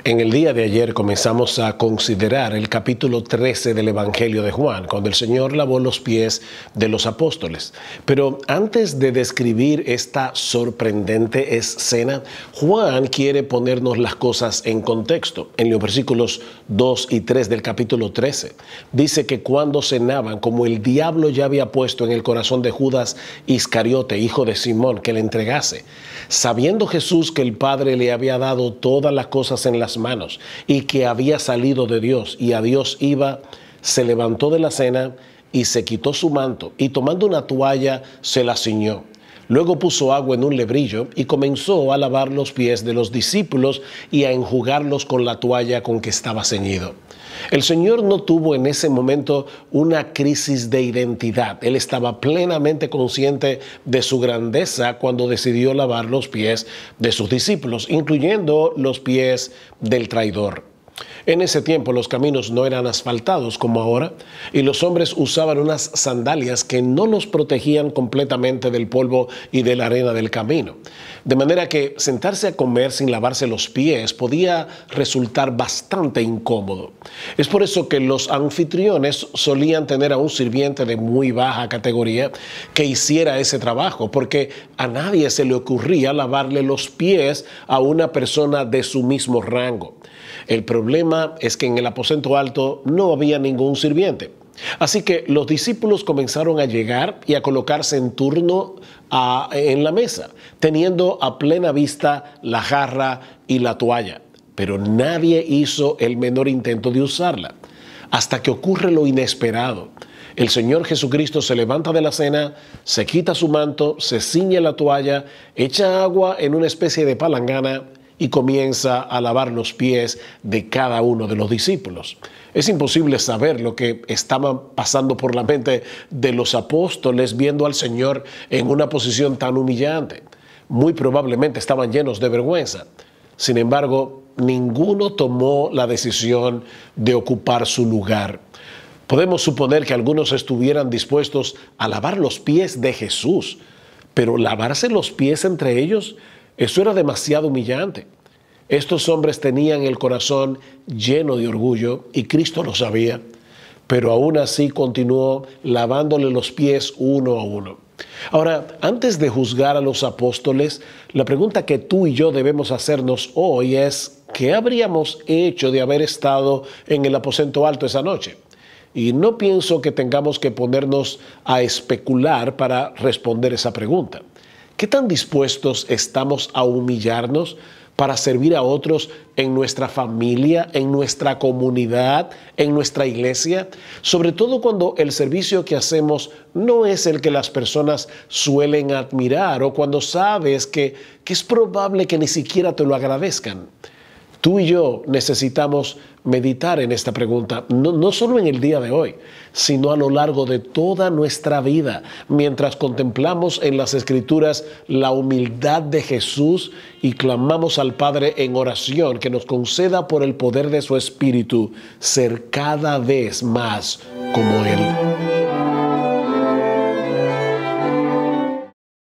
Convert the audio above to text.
En el día de ayer comenzamos a considerar el capítulo 13 del Evangelio de Juan, cuando el Señor lavó los pies de los apóstoles. Pero antes de describir esta sorprendente escena, Juan quiere ponernos las cosas en contexto. En los versículos 2 y 3 del capítulo 13, dice que cuando cenaban, como el diablo ya había puesto en el corazón de Judas Iscariote, hijo de Simón, que le entregase, sabiendo Jesús que el Padre le había dado todas las cosas en las manos y que había salido de Dios y a Dios iba, se levantó de la cena y se quitó su manto y tomando una toalla se la ciñó. Luego puso agua en un lebrillo y comenzó a lavar los pies de los discípulos y a enjugarlos con la toalla con que estaba ceñido. El Señor no tuvo en ese momento una crisis de identidad. Él estaba plenamente consciente de su grandeza cuando decidió lavar los pies de sus discípulos, incluyendo los pies del traidor. En ese tiempo los caminos no eran asfaltados como ahora y los hombres usaban unas sandalias que no los protegían completamente del polvo y de la arena del camino. De manera que sentarse a comer sin lavarse los pies podía resultar bastante incómodo. Es por eso que los anfitriones solían tener a un sirviente de muy baja categoría que hiciera ese trabajo, porque a nadie se le ocurría lavarle los pies a una persona de su mismo rango. El problema es que en el aposento alto no había ningún sirviente. Así que los discípulos comenzaron a llegar y a colocarse en turno en la mesa, teniendo a plena vista la jarra y la toalla. Pero nadie hizo el menor intento de usarla, hasta que ocurre lo inesperado. El Señor Jesucristo se levanta de la cena, se quita su manto, se ciñe la toalla, echa agua en una especie de palangana y comienza a lavar los pies de cada uno de los discípulos. Es imposible saber lo que estaba pasando por la mente de los apóstoles viendo al Señor en una posición tan humillante. Muy probablemente estaban llenos de vergüenza. Sin embargo, ninguno tomó la decisión de ocupar su lugar. Podemos suponer que algunos estuvieran dispuestos a lavar los pies de Jesús, pero lavarse los pies entre ellos, eso era demasiado humillante. Estos hombres tenían el corazón lleno de orgullo y Cristo lo sabía, pero aún así continuó lavándole los pies uno a uno. Ahora, antes de juzgar a los apóstoles, la pregunta que tú y yo debemos hacernos hoy es, ¿qué habríamos hecho de haber estado en el aposento alto esa noche? Y no pienso que tengamos que ponernos a especular para responder esa pregunta. ¿Qué tan dispuestos estamos a humillarnos para servir a otros en nuestra familia, en nuestra comunidad, en nuestra iglesia? Sobre todo cuando el servicio que hacemos no es el que las personas suelen admirar o cuando sabes que es probable que ni siquiera te lo agradezcan. Tú y yo necesitamos meditar en esta pregunta, no solo en el día de hoy, sino a lo largo de toda nuestra vida, mientras contemplamos en las Escrituras la humildad de Jesús y clamamos al Padre en oración que nos conceda por el poder de su Espíritu ser cada vez más como Él.